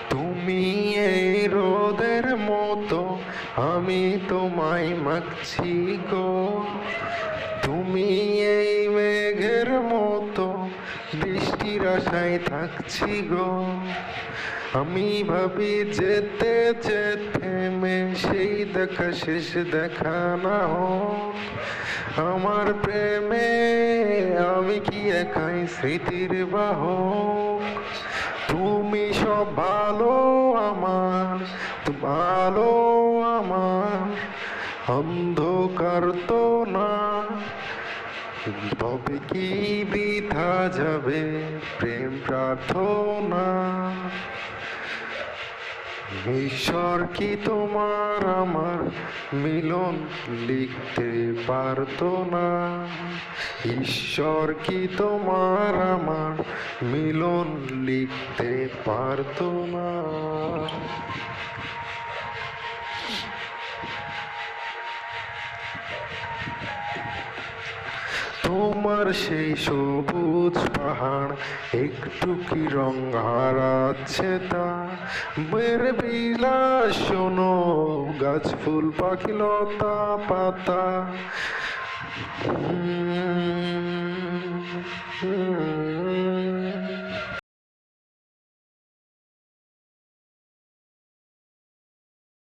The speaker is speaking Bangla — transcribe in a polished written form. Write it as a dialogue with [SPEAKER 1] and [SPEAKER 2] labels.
[SPEAKER 1] তুমি এই রোদের মতো, আমি তোমায় মাখছি গো। তুমি এই মেঘের মতো, বৃষ্টির আশায় থাকছি গো। আমি ভাবি যেতে যেতে সেই দেখা শেষ দেখা না হোক আমার প্রেমে। আমি কি একাই স্মৃতির বাহক? তুমি সব ভালো আমার, ভালো আমার, অন্ধকার তো না। তবে কি বৃথা যাবে প্রেম প্রার্থনা? ঈশ্বর কি তোমার আমার মিলন লিখতে পারতো না? ঈশ্বর কি তোমার আমার মিলন লিখতে পারতো না? তোমার সেই সবুজ পাহাড় একটু কি রং হারাচ্ছে তা? মের বিলাস শোনো, গাছ ফুল পাখি লতা পাতা।